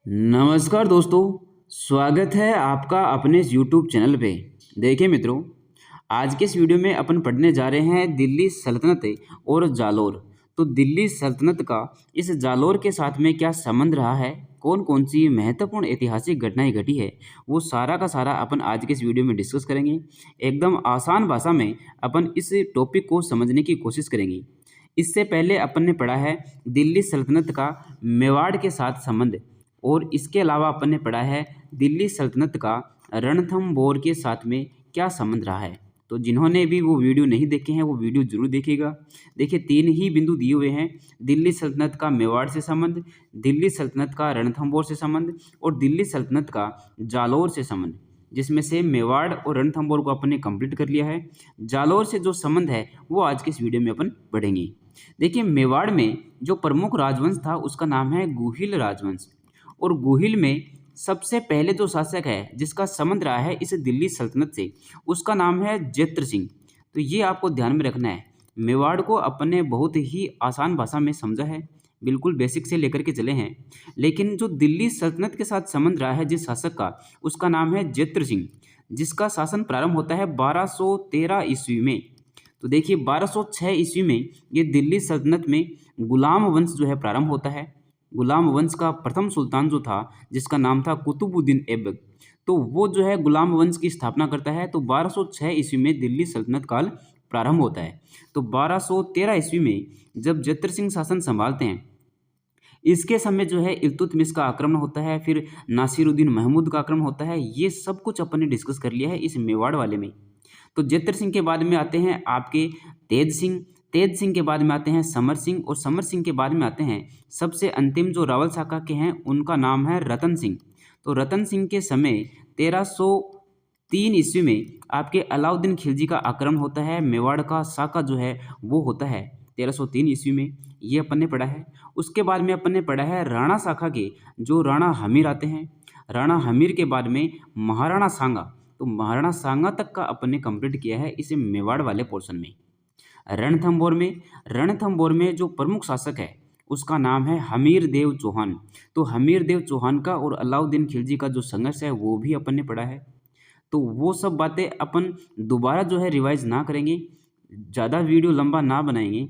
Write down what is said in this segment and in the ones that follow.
नमस्कार दोस्तों। स्वागत है आपका अपने इस YouTube चैनल पे। देखिए मित्रों, आज के इस वीडियो में अपन पढ़ने जा रहे हैं दिल्ली सल्तनत और जालोर। तो दिल्ली सल्तनत का इस जालोर के साथ में क्या संबंध रहा है, कौन कौन सी महत्वपूर्ण ऐतिहासिक घटनाएं घटी है, वो सारा का सारा अपन आज के इस वीडियो में डिस्कस करेंगे। एकदम आसान भाषा में अपन इस टॉपिक को समझने की कोशिश करेंगे। इससे पहले अपन ने पढ़ा है दिल्ली सल्तनत का मेवाड़ के साथ संबंध, और इसके अलावा अपन ने पढ़ा है दिल्ली सल्तनत का रणथंभौर के साथ में क्या संबंध रहा है। तो जिन्होंने भी वो वीडियो नहीं देखे हैं वो वीडियो जरूर देखिएगा। देखिए, तीन ही बिंदु दिए हुए हैं: दिल्ली सल्तनत का मेवाड़ से संबंध, दिल्ली सल्तनत का रणथंभौर से संबंध और दिल्ली सल्तनत का जालौर से संबंध, जिसमें से मेवाड़ और रणथंभौर को अपन ने कंप्लीट कर लिया है। जालौर से जो संबंध है वो आज के इस वीडियो में अपन पढ़ेंगे। देखिए, मेवाड़ में जो प्रमुख राजवंश था उसका नाम है गुहिल राजवंश, और गुहिल में सबसे पहले जो शासक है जिसका संबंध रहा है इस दिल्ली सल्तनत से, उसका नाम है जैत्र सिंह। तो ये आपको ध्यान में रखना है। मेवाड़ को अपन ने बहुत ही आसान भाषा में समझा है, बिल्कुल बेसिक से लेकर के चले हैं। लेकिन जो दिल्ली सल्तनत के साथ संबंध रहा है जिस शासक का, उसका नाम है जैत्र सिंह, जिसका शासन प्रारंभ होता है 1213 ईस्वी में। तो देखिए, 1206 ईस्वी में ये दिल्ली सल्तनत में गुलाम वंश जो है प्रारंभ होता है। गुलाम वंश का प्रथम सुल्तान जो था, जिसका नाम था कुतुबुद्दीन ऐबक, तो वो जो है गुलाम वंश की स्थापना करता है। तो 1206 ईस्वी में दिल्ली सल्तनत काल प्रारंभ होता है। तो 1213 ईस्वी में जब जैत्र सिंह शासन संभालते हैं, इसके समय जो है इल्तुतमिश का आक्रमण होता है, फिर नासिरुद्दीन महमूद का आक्रमण होता है। ये सब कुछ अपन ने डिस्कस कर लिया है इस मेवाड़ वाले में। तो जैत्र सिंह के बाद में आते हैं आपके तेज सिंह, तेज सिंह के बाद में आते हैं समर सिंह, और समर सिंह के बाद में आते हैं सबसे अंतिम जो रावल शाखा के हैं, उनका नाम है रतन सिंह। तो रतन सिंह के समय 1303 ईस्वी में आपके अलाउद्दीन खिलजी का आक्रमण होता है। मेवाड़ का शाखा जो है वो होता है 1303 ईस्वी में, ये अपन ने पढ़ा है। उसके बाद में अपन ने पढ़ा है राणा शाखा के जो राणा हमीर आते हैं। राणा हमीर के बाद में महाराणा सांगा, तो महाराणा सांगा तक का अपन ने कंप्लीट किया है इस मेवाड़ वाले पोर्शन में। रणथंभौर में जो प्रमुख शासक है उसका नाम है हमीर देव चौहान। तो हमीर देव चौहान का और अलाउद्दीन खिलजी का जो संघर्ष है वो भी अपन ने पढ़ा है। तो वो सब बातें अपन दोबारा जो है रिवाइज ना करेंगे, ज़्यादा वीडियो लंबा ना बनाएंगे।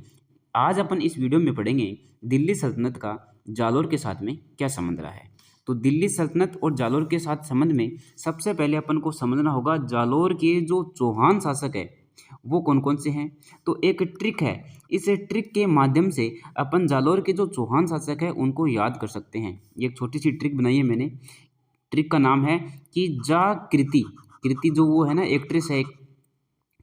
आज अपन इस वीडियो में पढ़ेंगे दिल्ली सल्तनत का जालोर के साथ में क्या संबंध रहा है। तो दिल्ली सल्तनत और जालोर के साथ संबंध में सबसे पहले अपन को समझना होगा जालोर के जो चौहान शासक है वो कौन कौन से हैं। तो एक ट्रिक है, इस ट्रिक के माध्यम से अपन जालोर के जो चौहान शासक है उनको याद कर सकते हैं। ये एक छोटी सी ट्रिक बनाई है मैंने। ट्रिक का नाम है कि कृति कृति जो वो है ना, एक्ट्रेस है एक,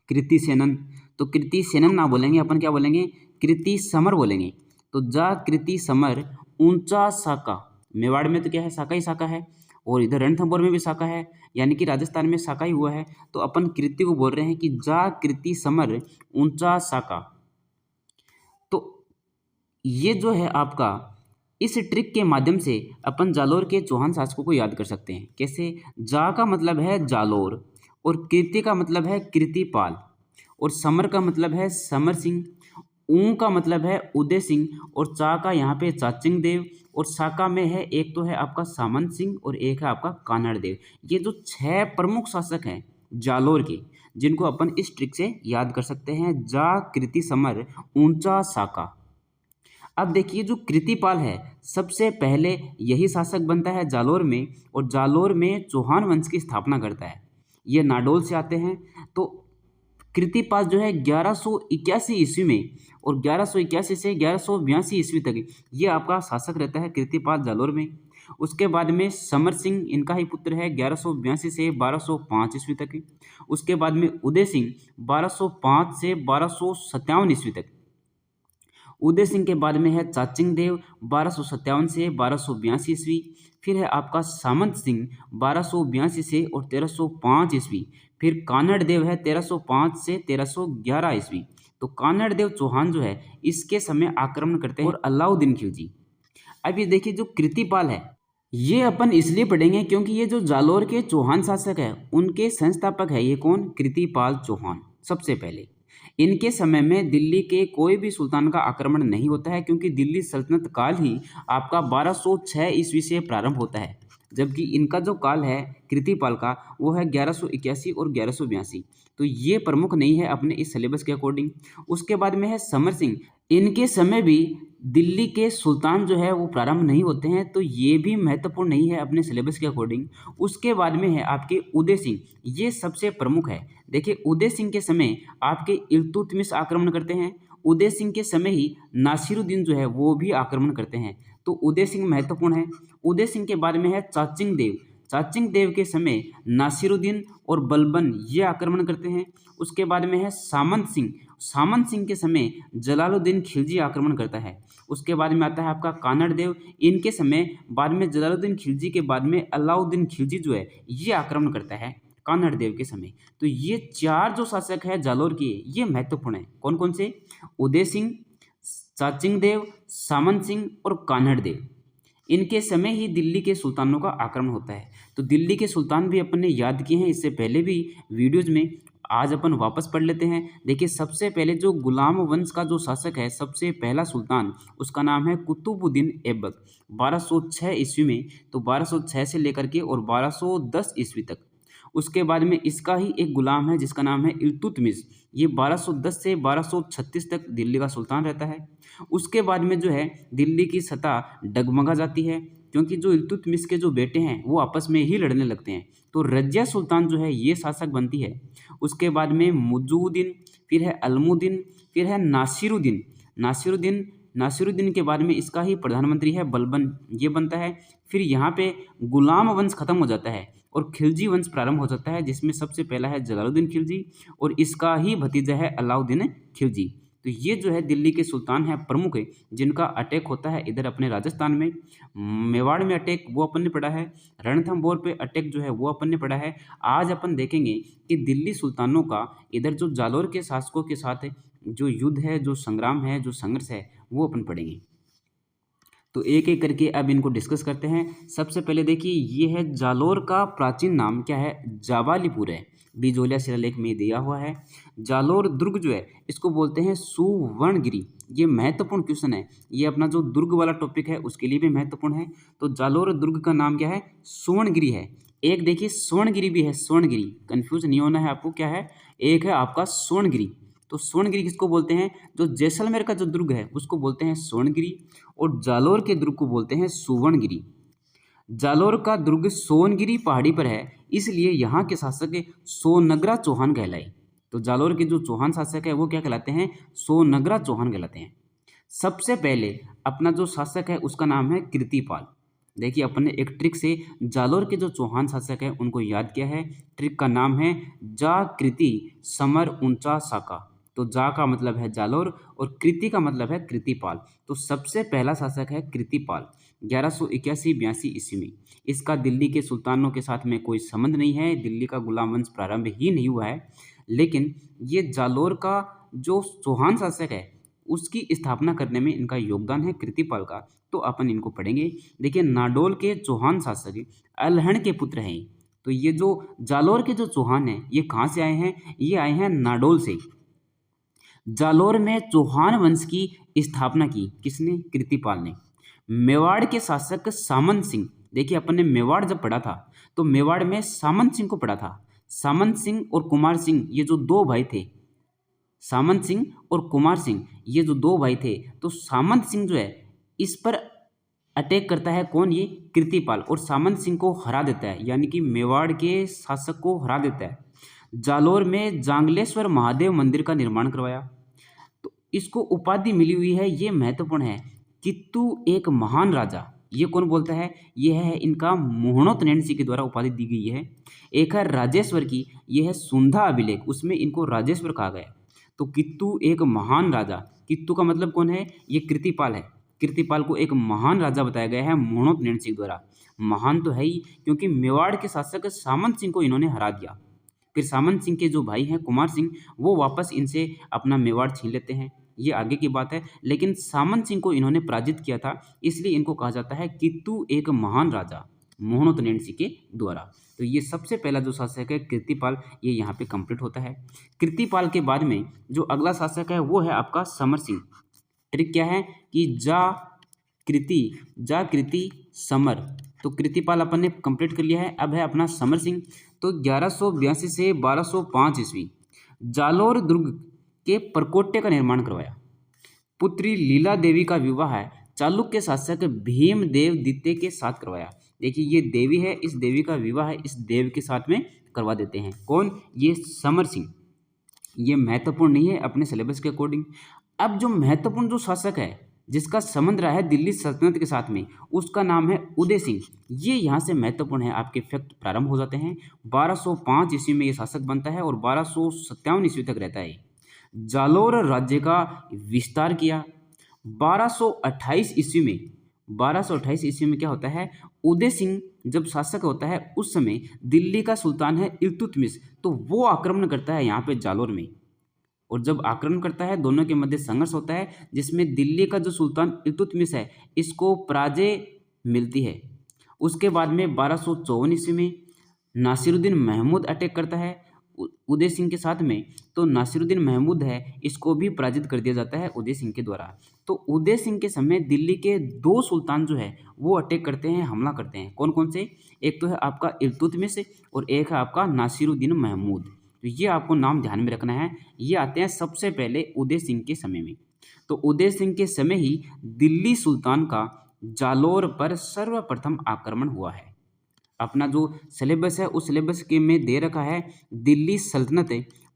कृति सेनन। तो कृति सेनन ना बोलेंगे अपन, क्या बोलेंगे, कृति समर बोलेंगे। तो कृति समर ऊंचा साका, मेवाड़ में तो क्या है, साका ही साका है, और इधर रणथंभौर में भी साका है, यानी कि राजस्थान में साका ही हुआ है। तो अपन कृति को बोल रहे हैं कि कृति समर ऊंचा साका। तो ये जो है आपका, इस ट्रिक के माध्यम से अपन जालोर के चौहान शासकों को याद कर सकते हैं। कैसे? जा का मतलब है जालोर, और कृति का मतलब है कृतिपाल, और समर का मतलब है समर सिंह, ऊ का मतलब है उदय सिंह, और चा का यहाँ पे चाचिंग देव, और साका में है एक तो है आपका सामंत सिंह और एक है आपका कानड़ देव। ये जो 6 प्रमुख शासक हैं जालोर के, जिनको अपन इस ट्रिक से याद कर सकते हैं। कृति समर ऊंचा साका। अब देखिए, जो कृतिपाल है सबसे पहले यही शासक बनता है जालोर में, और जालोर में चौहान वंश की स्थापना करता है। ये नाडोल से आते हैं। तो कृतिपाल जो है 1181 ईस्वी में, और 1181 से 1182 ईस्वी तक ये आपका शासक रहता है कृतिपाल जालोर में। उसके बाद में समर सिंह, इनका ही पुत्र है, 1182 से 1205 ईस्वी तक। उसके बाद में उदय सिंह 1205 से 1257 ईस्वी तक। उदय सिंह के बाद में है चाचिंग देव 1257 से 1282 ईस्वी। फिर है आपका सामंत सिंह 1282 से और 1305 ईस्वी। फिर कानड़ देव है 1305 से 1311 ईस्वी। तो कानड़ देव चौहान जो है इसके समय आक्रमण करते हैं, और अलाउद्दीन खिलजी। अब ये देखिए, जो कृतिपाल है ये अपन इसलिए पढ़ेंगे क्योंकि ये जो जालोर के चौहान शासक है उनके संस्थापक है ये कौन, कृतिपाल चौहान सबसे पहले। इनके समय में दिल्ली के कोई भी सुल्तान का आक्रमण नहीं होता है, क्योंकि दिल्ली सल्तनत काल ही आपका 1206 ईस्वी से प्रारंभ होता है, जबकि इनका जो काल है कृतिपाल का वो है 1181 और 1182। तो ये प्रमुख नहीं है अपने इस सिलेबस के अकॉर्डिंग। उसके बाद में है समर सिंह। इनके समय भी दिल्ली के सुल्तान जो है वो प्रारंभ नहीं होते हैं, तो ये भी महत्वपूर्ण नहीं है अपने सिलेबस के अकॉर्डिंग। उसके बाद में है आपके उदय सिंह, ये सबसे प्रमुख है। देखिए उदय सिंह के समय आपके इल्तुतमिश आक्रमण करते हैं, उदय सिंह के समय ही नासिरुद्दीन जो है वो भी आक्रमण करते हैं, तो उदय सिंह महत्वपूर्ण है। उदय सिंह के बाद में है चाचिंग देव। चाचिंग देव के समय नासिरुद्दीन और बलबन ये आक्रमण करते हैं। उसके बाद में है सामंत सिंह। सामंत सिंह के समय जलालुद्दीन खिलजी आक्रमण करता है। उसके बाद में आता है आपका कानड़ देव। इनके समय बाद में जलालुद्दीन खिलजी के बाद में अलाउद्दीन खिलजी जो है ये आक्रमण करता है कानड़ देव के समय। तो ये चार जो शासक है जालोर के ये महत्वपूर्ण है। कौन कौन से? उदय सिंह, चाचिंग देव, सामंत सिंह और कान्हड़ देव। इनके समय ही दिल्ली के सुल्तानों का आक्रमण होता है। तो दिल्ली के सुल्तान भी अपन ने याद किए हैं इससे पहले भी वीडियोज में, आज अपन वापस पढ़ लेते हैं। देखिए सबसे पहले जो गुलाम वंश का जो शासक है, सबसे पहला सुल्तान, उसका नाम है कुतुबुद्दीन ऐबक, 1206 ईस्वी में। तो 1206 से लेकर के और 1210 ईस्वी तक। उसके बाद में इसका ही एक गुलाम है जिसका नाम है इल्तुतमिश, ये 1210 से 1236 तक दिल्ली का सुल्तान रहता है। उसके बाद में जो है दिल्ली की सत्ता डगमगा जाती है, क्योंकि जो इल्तुतमिश के जो बेटे हैं वो आपस में ही लड़ने लगते हैं। तो रजिया सुल्तान जो है ये शासक बनती है। उसके बाद में मुजुद्दीन, फिर है अलमुद्दीन, फिर है नासिरुद्दीन। नासिरुद्दीन के बाद में इसका ही प्रधानमंत्री है बलबन, ये बनता है। फिर यहाँ पे गुलाम वंश खत्म हो जाता है और खिलजी वंश प्रारंभ हो जाता है, जिसमें सबसे पहला है जलालुद्दीन खिलजी और इसका ही भतीजा है अलाउद्दीन खिलजी। तो ये जो है दिल्ली के सुल्तान हैं प्रमुख है, जिनका अटैक होता है इधर अपने राजस्थान में। मेवाड़ में अटैक वो अपन ने पढ़ा है, रणथंभौर पे अटैक जो है वो अपन ने पढ़ा है। आज अपन देखेंगे कि दिल्ली सुल्तानों का इधर जो जालोर के शासकों के साथ जो युद्ध है, जो संग्राम है, जो संघर्ष है, वो अपन पढ़ेंगे। तो एक एक करके अब इनको डिस्कस करते हैं। सबसे पहले देखिए ये है जालोर का प्राचीन नाम क्या है? जावालीपुर है, बिजोलिया शिलालेख में दिया हुआ है। जालोर दुर्ग जो है इसको बोलते हैं सुवर्णगिरी। ये महत्वपूर्ण क्वेश्चन है, ये अपना जो दुर्ग वाला टॉपिक है उसके लिए भी महत्वपूर्ण है। तो जालोर दुर्ग का नाम क्या है? सुवर्णगिरी है। एक देखिए स्वर्णगिरी भी है, स्वर्णगिरी, कंफ्यूज नहीं होना है आपको, क्या है? एक है आपका स्वर्णगिरी। तो स्वर्णगिरी किसको बोलते हैं? जो जैसलमेर का जो दुर्ग है उसको बोलते हैं स्वर्णगिरी, और जालोर के दुर्ग को बोलते हैं सुवर्णगिरी। जालोर का दुर्ग सोनगिरी पहाड़ी पर है, इसलिए यहाँ के शासक सोनगरा चौहान कहलाए। तो जालोर के जो चौहान शासक है वो क्या कहलाते हैं? सोनगरा चौहान कहलाते हैं। सबसे पहले अपना जो शासक है उसका नाम है कृतिपाल। देखिए अपन ने एक ट्रिक से जालोर के जो चौहान शासक है उनको याद किया है। ट्रिक का नाम है जा कृति समर ऊंचा साका। तो जा का मतलब है जालोर और कृति का मतलब है कृतिपाल। तो सबसे पहला शासक है कृतिपाल, 1181-82 ईस्वी में। इसका दिल्ली के सुल्तानों के साथ में कोई संबंध नहीं है, दिल्ली का गुलाम वंश प्रारंभ ही नहीं हुआ है। लेकिन ये जालोर का जो चौहान शासक है उसकी स्थापना करने में इनका योगदान है कृतिपाल का। तो अपन इनको पढ़ेंगे। देखिए नाडोल के चौहान शासक अलहण के पुत्र हैं। तो ये जो जालोर के जो चौहान हैं ये कहाँ से आए हैं? ये आए हैं नाडोल से। जालोर में चौहान वंश की स्थापना की किसने? कृतिपाल ने। मेवाड़ के शासक सामंत सिंह, देखिए अपन ने मेवाड़ जब पढ़ा था तो मेवाड़ में सामंत सिंह को पढ़ा था। सामंत सिंह और कुमार सिंह ये जो दो भाई थे, सामंत सिंह और कुमार सिंह ये जो दो भाई थे, तो सामंत सिंह जो है इस पर अटैक करता है। कौन? ये कृतिपाल, और सामंत सिंह को हरा देता है, यानी कि मेवाड़ के शासक को हरा देता है। जालोर में जांगलेश्वर महादेव मंदिर का निर्माण करवाया। तो इसको उपाधि मिली हुई है, ये महत्वपूर्ण है, कित्तू एक महान राजा। ये कौन बोलता है? ये है इनका मोहनोत सिंह के द्वारा उपाधि दी गई है। एक है राजेश्वर की, ये है सुंधा अभिलेख, उसमें इनको राजेश्वर कहा गया। तो कित्तू एक महान राजा, कित्तू का मतलब कौन है? ये कृतिपाल है। कृतिपाल को एक महान राजा बताया गया है मोहनोत सिंह द्वारा। महान तो है ही, क्योंकि मेवाड़ के शासक सामंत सिंह को इन्होंने हरा दिया। फिर सामंत सिंह के जो भाई हैं कुमार सिंह, वो वापस इनसे अपना मेवाड़ छीन लेते हैं, ये आगे की बात है। लेकिन सामंत सिंह को इन्होंने पराजित किया था, इसलिए इनको कहा जाता है कित्तू एक महान राजा। मोहनोतनेनसी के द्वारा। तो ये सबसे पहला जो शासक है कीर्तिपाल, ये यहाँ पे कंप्लीट होता है। कीर्तिपाल के बाद में जो अगला शासक है वो है आपका समर सिंह। ट्रिक क्या है कि जा कृति समर, तो कीर्तिपाल अपन ने कंप्लीट कर लिया है। अब है अपना समर सिंह। तो 1182 से 1205 ईस्वी जालोर दुर्ग के परकोटे का निर्माण करवाया। पुत्री लीला देवी का विवाह है चालुक्य शासक भीमदेव द्वितीय के साथ करवाया। देखिए ये देवी है, इस देवी का विवाह है इस देव के साथ में करवा देते हैं। कौन? ये समर सिंह। ये महत्वपूर्ण नहीं है अपने सिलेबस के अकॉर्डिंग। अब जो महत्वपूर्ण जो शासक है जिसका संबंध रहा है दिल्ली सल्तनत के साथ में, उसका नाम है उदय सिंह। ये यहाँ से महत्वपूर्ण है, आपके फैक्ट प्रारंभ हो जाते हैं। 1205 ईस्वी में ये शासक बनता है और 1257 ईस्वी तक रहता है। जालोर राज्य का विस्तार किया। 1228 ईस्वी में 1228 ईस्वी में क्या होता है, उदय सिंह जब शासक होता है उस समय दिल्ली का सुल्तान है इल्तुतमिश, तो वो आक्रमण करता है यहाँ पे जालोर में। और जब आक्रमण करता है दोनों के मध्य संघर्ष होता है जिसमें दिल्ली का जो सुल्तान इल्तुतमिश है इसको पराजय मिलती है। उसके बाद में 1254 ईस्वी में नासिरुद्दीन महमूद अटैक करता है उदय सिंह के साथ में। तो नासिरुद्दीन महमूद है इसको भी पराजित कर दिया जाता है उदय सिंह के द्वारा। तो उदय सिंह के समय दिल्ली के दो सुल्तान जो है वो अटैक करते हैं, हमला करते हैं। कौन कौन से? एक तो है आपका इल्तुतमिश और एक है आपका नासिरुद्दीन महमूद। तो ये आपको नाम ध्यान में रखना है। ये आते हैं सबसे पहले उदय सिंह के समय में। तो उदय सिंह के समय ही दिल्ली सुल्तान का जालोर पर सर्वप्रथम आक्रमण हुआ है। अपना जो सिलेबस है उस सिलेबस के में दे रखा है दिल्ली सल्तनत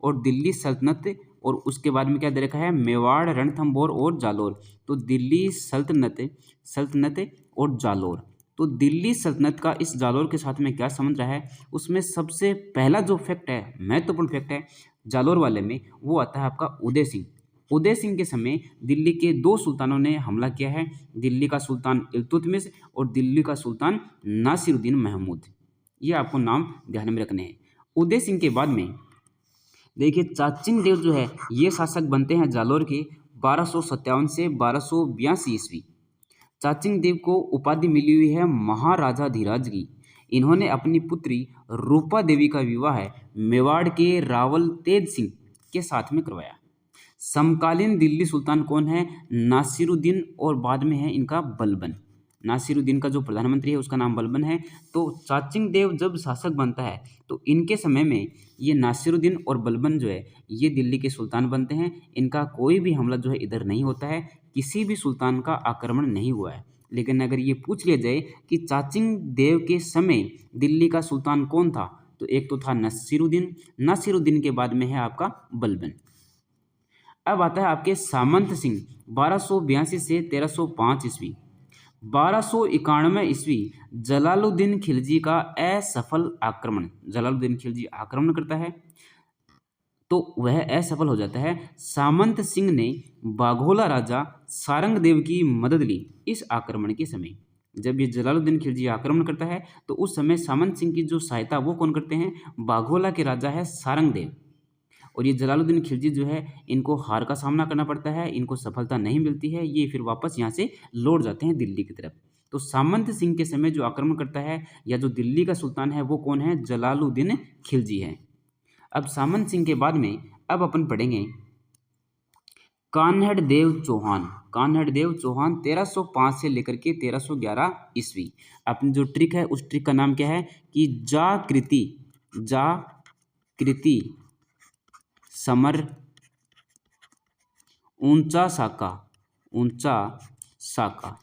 और दिल्ली सल्तनत, और उसके बाद में क्या दे रखा है, मेवाड़, रणथंभौर और जालोर। तो दिल्ली सल्तनत और जालोर। तो दिल्ली सल्तनत का इस जालोर के साथ में क्या संबंध रहा है, उसमें सबसे पहला जो फैक्ट है, महत्वपूर्ण फैक्ट है जालोर वाले में, वो आता है आपका उदय सिंह। उदय सिंह के समय दिल्ली के दो सुल्तानों ने हमला किया है, दिल्ली का सुल्तान इल्तुतमिश और दिल्ली का सुल्तान नासिरुद्दीन महमूद। ये आपको नाम ध्यान में रखने हैं। उदय सिंह के बाद में देखिए चाचिंग देव जो है ये शासक बनते हैं जालोर के 1257 से 1282 ईस्वी। चाचिंग देव को उपाधि मिली हुई है महाराजा धीराज की। इन्होंने अपनी पुत्री रूपा देवी का विवाह है मेवाड़ के रावल तेज सिंह के साथ में करवाया। समकालीन दिल्ली सुल्तान कौन है? नासिरुद्दीन और बाद में है इनका बलबन। नासिरुद्दीन का जो प्रधानमंत्री है उसका नाम बलबन है। तो चाचिंग देव जब शासक बनता है तो इनके समय में ये नासिरुद्दीन और बलबन जो है ये दिल्ली के सुल्तान बनते हैं। इनका कोई भी हमला जो है इधर नहीं होता है, किसी भी सुल्तान का आक्रमण नहीं हुआ है। लेकिन अगर ये पूछ लिया जाए कि चाचिंग देव के समय दिल्ली का सुल्तान कौन था, तो एक तो था नासिरुद्दीन, नासिरुद्दीन के बाद में है आपका बलबन। अब आता है आपके सामंत सिंह 1282 से 1305 ईस्वी। 1291 ईस्वी जलालुद्दीन खिलजी का असफल आक्रमण, जलालुद्दीन खिलजी आक्रमण करता है तो वह असफल हो जाता है। सामंत सिंह ने बाघोला राजा सारंगदेव की मदद ली इस आक्रमण के समय। जब ये जलालुद्दीन खिलजी आक्रमण करता है तो उस समय सामंत सिंह की जो सहायता वो कौन करते हैं? बाघोला के राजा है सारंगदेव। और ये जलालुद्दीन खिलजी जो है इनको हार का सामना करना पड़ता है, इनको सफलता नहीं मिलती है, ये फिर वापस यहाँ से लौट जाते हैं दिल्ली की तरफ। तो सामंत सिंह के समय जो आक्रमण करता है या जो दिल्ली का सुल्तान है वो कौन है? जलालुद्दीन खिलजी है। अब सामंत सिंह के बाद में अब अपन पढ़ेंगे कान्हड़ देव चौहान। कान्हड़ देव चौहान 1305 से लेकर के 1311 ईस्वी। अपनी जो ट्रिक है उस ट्रिक का नाम क्या है कि जाकृति समर ऊंचा साका।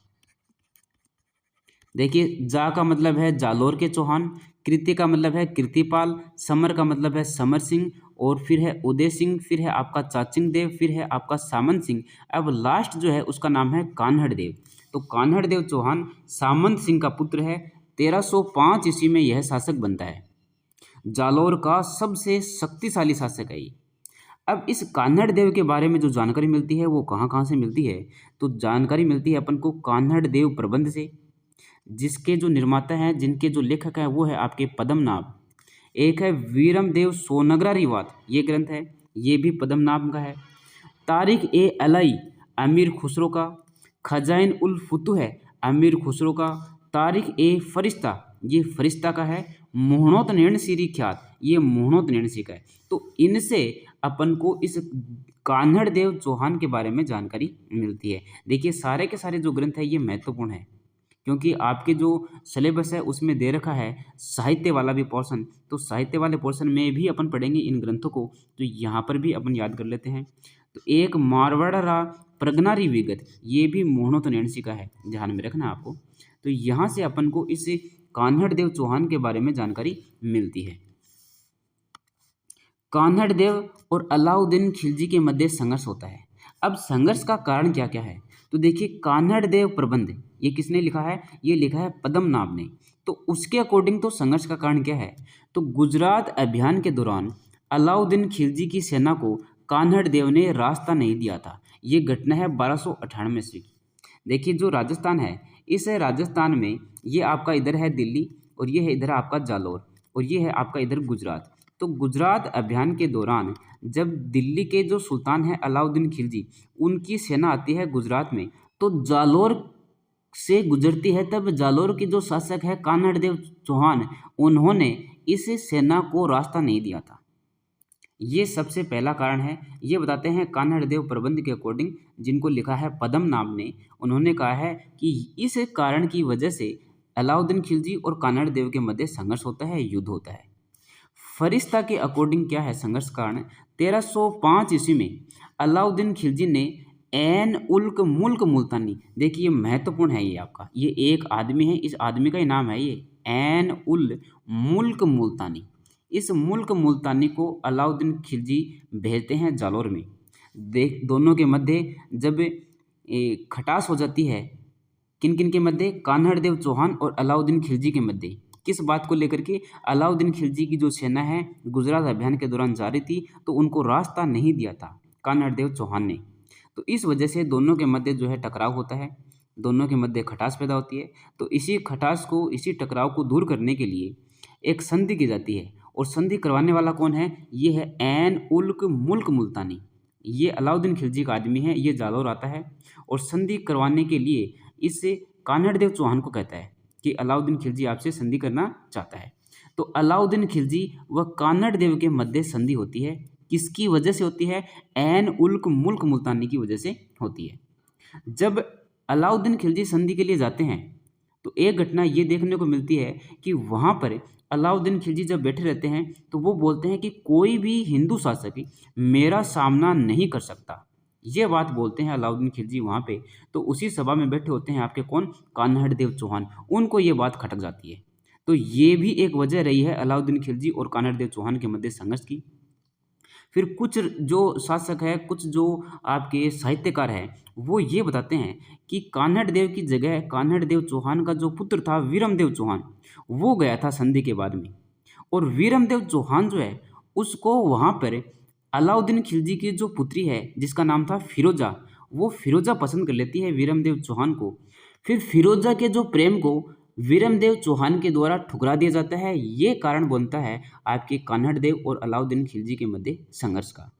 देखिए जा का मतलब है जालोर के चौहान, कृति का मतलब है कीर्तिपाल, समर का मतलब है समर सिंह, और फिर है उदय सिंह, फिर है आपका चाचिंग देव, फिर है आपका सामंत सिंह। अब लास्ट जो है उसका नाम है कान्हड़ देव। तो कान्हड़ देव चौहान सामंत सिंह का पुत्र है। 1305 ईस्वी में यह शासक बनता है। जालोर का सबसे शक्तिशाली शासक है ये। अब इस कान्हड़ देव के बारे में जो जानकारी मिलती है वो कहाँ कहाँ से मिलती है? तो जानकारी मिलती है अपन को कान्हड़ देव प्रबंध से, जिसके जो निर्माता हैं, जिनके जो लेखक हैं वो है आपके पद्मनाभ। एक है वीरम देव सोनगरा रिवात, ये ग्रंथ है, ये भी पद्मनाभ का है। तारिक ए अलई अमीर खुसरो का। खजाइन उल फुतू है अमीर खुसरो का। तारिक ए फरिश्ता, ये फरिश्ता का है। मोहनोत नेणसीरी ख्यात, ये मोहनोत नेणसी का है। तो इनसे अपन को इस कान्हड़ देव चौहान के बारे में जानकारी मिलती है। देखिए सारे के सारे जो ग्रंथ है ये महत्वपूर्ण है, क्योंकि आपके जो सिलेबस है उसमें दे रखा है साहित्य वाला भी पोर्शन, तो साहित्य वाले पोर्शन में भी अपन पढ़ेंगे इन ग्रंथों को, तो यहाँ पर भी अपन याद कर लेते हैं। तो एक मारवाड़ा प्रगनारी विगत, ये भी मोहनोत नेणसी का है, ध्यान में रखना आपको। तो यहाँ से अपन को इस कान्हड़ देव चौहान के बारे में जानकारी मिलती है। कान्हड़ देव और अलाउद्दीन खिलजी के मध्य संघर्ष होता है। अब संघर्ष का कारण क्या क्या है, तो देखिए कान्हड़ देव प्रबंध ये किसने लिखा है, ये लिखा है पद्मनाभ ने। तो उसके अकॉर्डिंग तो संघर्ष का कारण क्या है, तो गुजरात अभियान के दौरान अलाउद्दीन खिलजी की सेना को कान्हड़ देव ने रास्ता नहीं दिया था। ये घटना है 1298 ईस्वी की। देखिए जो राजस्थान है, इस राजस्थान में ये आपका इधर है दिल्ली, और ये है इधर आपका जालौर, और ये है आपका इधर गुजरात। तो गुजरात अभियान के दौरान जब दिल्ली के जो सुल्तान हैं अलाउद्दीन खिलजी, उनकी सेना आती है गुजरात में, तो जालौर से गुजरती है, तब जालौर के जो शासक है कान्हड़ देव चौहान, उन्होंने इस सेना को रास्ता नहीं दिया था। ये सबसे पहला कारण है। ये बताते हैं कान्हड़ देव प्रबंध के अकॉर्डिंग, जिनको लिखा है पद्मनाभ ने, उन्होंने कहा है कि इस कारण की वजह से अलाउद्दीन खिलजी और कान्हड़ देव के मध्य संघर्ष होता है, युद्ध होता है। फरिश्ता के अकॉर्डिंग क्या है संघर्ष कारण, 1305 ईस्वी में अलाउद्दीन खिलजी ने एन उल्क मुल्क मुल्तानी, देखिए महत्वपूर्ण है ये आपका, ये एक आदमी है, इस आदमी का ही नाम है ये एन उल मुल्क मुल्तानी। इस मुल्क मुल्तानी को अलाउद्दीन खिलजी भेजते हैं जालौर में। देख दोनों के मध्य जब खटास हो जाती है, किन किन के मध्य, कान्हड़ देव चौहान और अलाउद्दीन खिलजी के मध्य। किस बात को लेकर के, अलाउद्दीन खिलजी की जो सेना है गुजरात अभियान के दौरान जा रही थी, तो उनको रास्ता नहीं दिया था कान्हड़ देव चौहान ने। तो इस वजह से दोनों के मध्य जो है टकराव होता है, दोनों के मध्य खटास पैदा होती है। तो इसी खटास को, इसी टकराव को दूर करने के लिए एक संधि की जाती है, और संधि करवाने वाला कौन है, ये है एन उल्क मुल्क मुल्तानी। ये अलाउद्दीन खिलजी का आदमी है, ये जालौर आता है और संधि करवाने के लिए इससे कान्हड़ देव चौहान को कहता है कि अलाउद्दीन खिलजी आपसे संधि करना चाहता है। तो अलाउद्दीन खिलजी व कान्हड़ देव के मध्य संधि होती है, किसकी वजह से होती है, एन उल्क मुल्क मुल्तानी की वजह से होती है। जब अलाउद्दीन खिलजी संधि के लिए जाते हैं, तो एक घटना ये देखने को मिलती है कि वहाँ पर अलाउद्दीन खिलजी जब बैठे रहते हैं, तो वो बोलते हैं कि कोई भी हिंदू शासक मेरा सामना नहीं कर सकता, ये बात बोलते हैं अलाउद्दीन खिलजी वहाँ पे। तो उसी सभा में बैठे होते हैं आपके कौन, कान्हड़ देव चौहान, उनको ये बात खटक जाती है। तो ये भी एक वजह रही है अलाउद्दीन खिलजी और कान्हड़ देव चौहान के मध्य संघर्ष की। फिर कुछ जो शासक है, कुछ जो आपके साहित्यकार हैं, वो ये बताते हैं कि कान्हड़ देव की जगह कान्हड़ देव चौहान का जो पुत्र था वीरम देव चौहान, वो गया था संधि के बाद में, और वीरम देव चौहान जो है उसको वहाँ पर अलाउद्दीन खिलजी की जो पुत्री है जिसका नाम था फिरोजा, वो फिरोजा पसंद कर लेती है वीरम देव चौहान को। फिर फिरोजा के जो प्रेम को वीरम देव चौहान के द्वारा ठुकरा दिया जाता है। ये कारण बनता है आपके कान्हड़ देव और अलाउद्दीन खिलजी के मध्य संघर्ष का।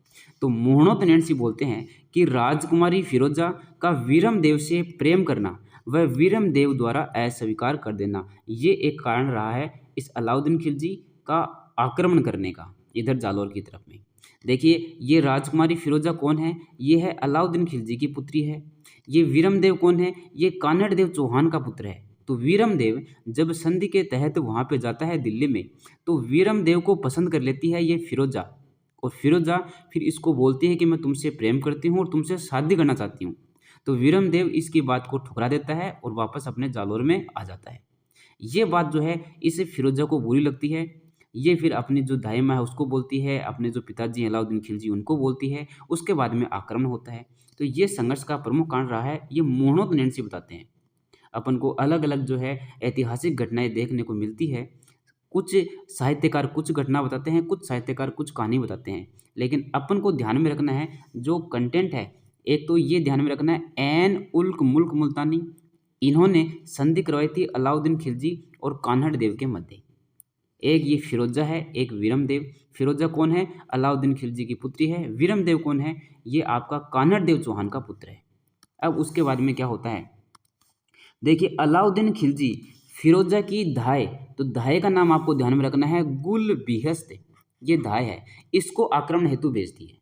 तो मोहनोत नेणसी बोलते हैं कि राजकुमारी फिरोजा का वीरम देव से प्रेम करना व वीरम देव द्वारा अस्वीकार कर देना, ये एक कारण रहा है इस अलाउद्दीन खिलजी का आक्रमण करने का इधर जालौर की तरफ में। देखिए ये राजकुमारी फिरोजा कौन है, ये है अलाउद्दीन खिलजी की पुत्री है। ये वीरम देव कौन है, ये कान्हड़ देव चौहान का पुत्र है। तो वीरम देव जब संधि के तहत वहाँ पे जाता है दिल्ली में, तो वीरम देव को पसंद कर लेती है ये फिरोजा, और फिरोजा फिर इसको बोलती है कि मैं तुमसे प्रेम करती हूँ और तुमसे शादी करना चाहती हूँ। तो वीरम देव इसकी बात को ठुकरा देता है और वापस अपने जालौर में आ जाता है। ये बात जो है इसे फिरोजा को बुरी लगती है। ये फिर अपनी जो दाई माँ है उसको बोलती है, अपने जो पिताजी अलाउद्दीन खिलजी उनको बोलती है। उसके बाद में आक्रमण होता है। तो ये संघर्ष का प्रमुख कारण रहा है, ये मोहनोत नेणसी बताते हैं। अपन को अलग अलग जो है ऐतिहासिक घटनाएं देखने को मिलती है। कुछ साहित्यकार कुछ घटना बताते हैं, कुछ साहित्यकार कुछ कहानी बताते हैं, लेकिन अपन को ध्यान में रखना है जो कंटेंट है। एक तो ये ध्यान में रखना है एन उल्क मुल्क मुल्तानी, इन्होंने संधि करवाई थी अलाउद्दीन खिलजी और कान्हड़ देव के मध्य। एक ये फिरोजा है, एक वीरम देव। फिरोजा कौन है, अलाउद्दीन खिलजी की पुत्री है। वीरम देव कौन है, ये आपका कान्हड़ देव चौहान का पुत्र है। अब उसके बाद में क्या होता है, देखिए अलाउद्दीन खिलजी फिरोजा की धाय, तो धाय का नाम आपको ध्यान में रखना है गुल बिहस्त। ये धाय है, इसको आक्रमण हेतु भेजती है।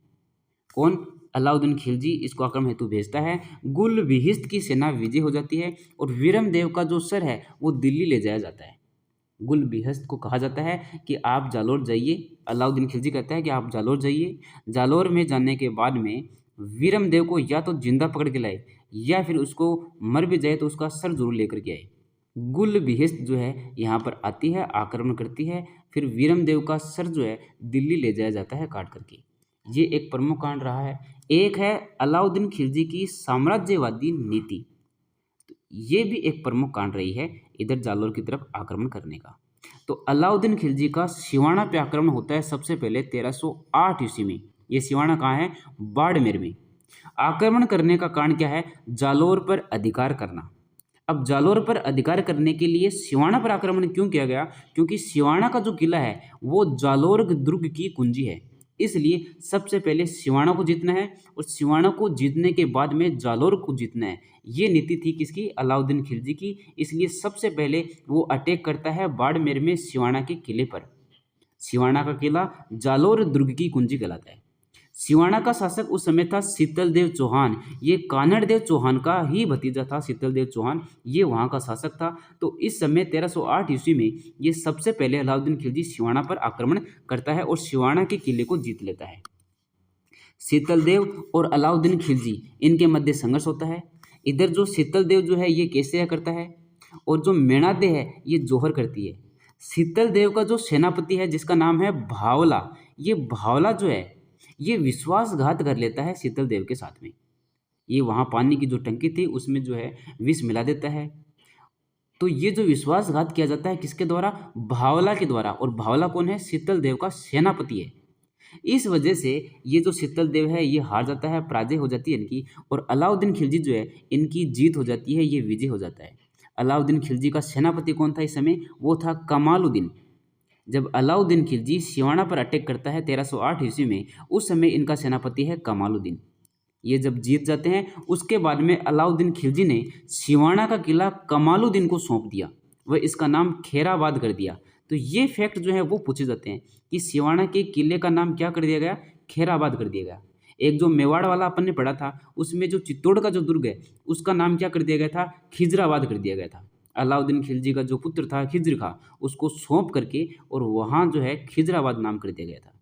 कौन? अलाउद्दीन खिलजी इसको आक्रमण हेतु भेजता है। गुल बिहिस्त की सेना विजय हो जाती है और वीरम देव का जो सर है वो दिल्ली ले जाया जाता है। गुल बिहस्त को कहा जाता है कि आप जालोर जाइए। अलाउद्दीन खिलजी कहता है कि आप जालोर जाइए। जालोर में जाने के बाद में वीरम देव को या तो जिंदा पकड़ के लाए या फिर उसको मर भी जाए तो उसका सर जरूर लेकर के आए। गुल बिहिस्त जो है यहाँ पर आती है, आक्रमण करती है, फिर वीरम देव का सर जो है दिल्ली ले जाया जाता है काट करके। ये एक प्रमुख कांड रहा है। एक है अलाउद्दीन खिलजी की साम्राज्यवादी नीति, तो ये भी एक प्रमुख कांड रही है इधर जालोर की तरफ आक्रमण करने का। तो अलाउद्दीन खिलजी का सिवाना पे आक्रमण होता है सबसे पहले 1308 ईस्वी में। ये सिवाना कहाँ है? बाड़मेर में। आक्रमण करने का कारण क्या है? जालोर पर अधिकार करना। अब जालोर पर अधिकार करने के लिए सिवाना पर आक्रमण क्यों किया गया? क्योंकि सिवाना का जो किला है वो जालोर दुर्ग की कुंजी है, इसलिए सबसे पहले सिवाना को जीतना है और सिवाना को जीतने के बाद में जालोर को जीतना है। ये नीति थी किसकी? अलाउद्दीन खिलजी की। इसलिए सबसे पहले वो अटैक करता है बाड़मेर में सिवाना के किले पर। सिवाना का किला जालोर दुर्ग की कुंजी कहलाता है। सिवाना का शासक उस समय था शीतलदेव चौहान। ये कानड़देव चौहान का ही भतीजा था शीतलदेव चौहान, ये वहाँ का शासक था। तो इस समय 1308 ईस्वी में ये सबसे पहले अलाउद्दीन खिलजी सिवाना पर आक्रमण करता है और सिवाना के किले को जीत लेता है। शीतलदेव और अलाउद्दीन खिलजी इनके मध्य संघर्ष होता है। इधर जो शीतलदेव जो है ये कैसे करता है और जो मेणादे है ये जोहर करती है। शीतलदेव का जो सेनापति है जिसका नाम है भावला, ये भावला जो है ये विश्वासघात कर लेता है शीतलदेव के साथ में। ये वहाँ पानी की जो टंकी थी उसमें जो है विष मिला देता है। तो ये जो विश्वासघात किया जाता है किसके द्वारा? भावला के द्वारा। और भावला कौन है? शीतलदेव का सेनापति है। इस वजह से ये जो शीतलदेव है ये हार जाता है, पराजय हो जाती है इनकी, और अलाउद्दीन खिलजी जो है इनकी जीत हो जाती है, ये विजय हो जाता है। अलाउद्दीन खिलजी का सेनापति कौन था इस समय? वो था कमालुद्दीन। जब अलाउद्दीन खिलजी सिवाना पर अटैक करता है 1308 ईस्वी में, उस समय इनका सेनापति है कमालुद्दीन। ये जब जीत जाते हैं उसके बाद में अलाउद्दीन खिलजी ने सिवाना का किला कमालुद्दीन को सौंप दिया, वह इसका नाम खेराबाद कर दिया। तो ये फैक्ट जो है वो पूछे जाते हैं कि सिवाना के किले का नाम क्या कर दिया गया? खेराबाद कर दिया गया। एक जो मेवाड़ वाला अपन ने पढ़ा था उसमें जो चित्तौड़ का जो दुर्ग है उसका नाम क्या कर दिया गया था? खिजराबाद कर दिया गया था। अलाउद्दीन खिलजी का जो पुत्र था खिज्र खा, उसको सौंप करके और वहाँ जो है खिजराबाद नाम कर दिया गया था।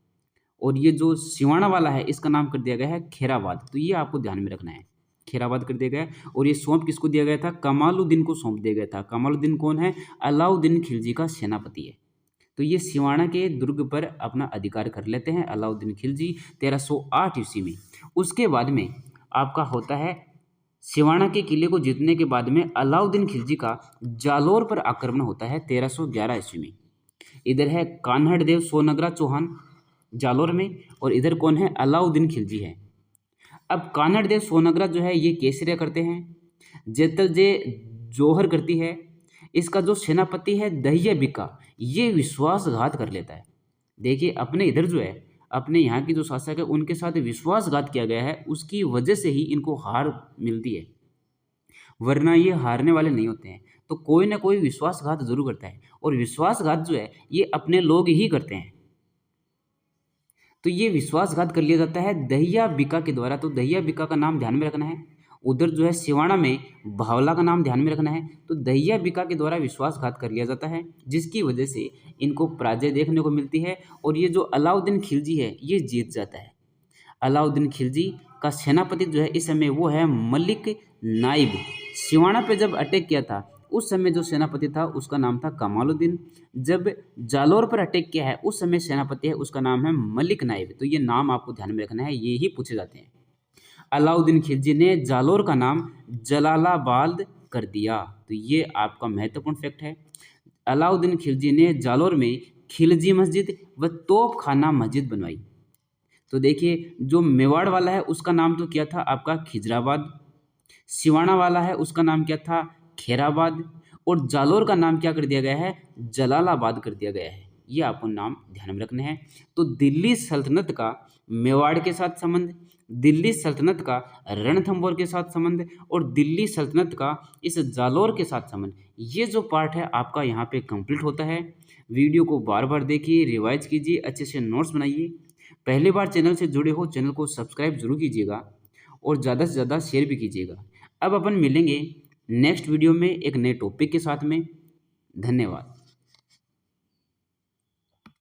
और ये जो सिवाना वाला है इसका नाम कर दिया गया है खेराबाद। तो ये आपको ध्यान में रखना है, खेराबाद कर दिया गया है। और ये सौंप किसको दिया गया था? कमालुद्दीन को सौंप दिया गया था। कमालुद्दीन कौन है? अलाउद्दीन खिलजी का सेनापति है। तो ये सिवाना के दुर्ग पर अपना अधिकार कर लेते हैं अलाउद्दीन खिलजी 1308 ईस्वी में। उसके बाद में आपका होता है सिवाना के किले को जीतने के बाद में अलाउद्दीन खिलजी का जालोर पर आक्रमण होता है 1311 ईस्वी में। इधर है कान्हड़देव सोनगरा चौहान जालोर में, और इधर कौन है? अलाउद्दीन खिलजी है। अब कान्हड़देव सोनगरा जो है ये केसरिया करते हैं, जेतलजे जोहर करती है। इसका जो सेनापति है दहिया बिका, ये विश्वासघात कर लेता है। देखिए अपने इधर जो है अपने यहाँ की जो शासक है उनके साथ विश्वासघात किया गया है, उसकी वजह से ही इनको हार मिलती है, वरना ये हारने वाले नहीं होते हैं। तो कोई ना कोई विश्वासघात जरूर करता है, और विश्वासघात जो है ये अपने लोग ही करते हैं। तो ये विश्वासघात कर लिया जाता है दहिया बिका के द्वारा। तो दहिया बिका का नाम ध्यान में रखना है। उधर जो है सिवाना में भावला का नाम ध्यान में रखना है। तो दहिया बिका के द्वारा विश्वासघात कर लिया जाता है, जिसकी वजह से इनको पराजय देखने को मिलती है, और ये जो अलाउद्दीन खिलजी है ये जीत जाता है। अलाउद्दीन खिलजी का सेनापति जो है इस समय वो है मलिक नाइब। सिवाना पे जब अटैक किया था उस समय जो सेनापति था उसका नाम था कमालुद्दीन। जब जालोर पर अटैक किया है उस समय सेनापति है उसका नाम है मलिक नाइब। तो ये नाम आपको ध्यान में रखना है, ये ही पूछे जाते हैं। अलाउद्दीन खिलजी ने जालोर का नाम जलालाबाद कर दिया। तो ये आपका महत्वपूर्ण फैक्ट है। अलाउद्दीन खिलजी ने जालोर में खिलजी मस्जिद व तोप खाना मस्जिद बनवाई। तो देखिए जो मेवाड़ वाला है उसका नाम तो क्या था आपका खिजराबाद, सिवाना वाला है उसका नाम क्या था? खेराबाद, और जालोर का नाम क्या कर दिया गया है? जलालाबाद कर दिया गया है। ये आपको नाम ध्यान में रखने हैं। तो दिल्ली सल्तनत का मेवाड़ के साथ संबंध, दिल्ली सल्तनत का रणथंभौर के साथ संबंध और दिल्ली सल्तनत का इस जालौर के साथ संबंध, ये जो पार्ट है आपका यहाँ पे कंप्लीट होता है। वीडियो को बार बार देखिए, रिवाइज कीजिए, अच्छे से नोट्स बनाइए। पहली बार चैनल से जुड़े हो, चैनल को सब्सक्राइब जरूर कीजिएगा और ज़्यादा से ज़्यादा शेयर भी कीजिएगा। अब अपन मिलेंगे नेक्स्ट वीडियो में एक नए टॉपिक के साथ में। धन्यवाद।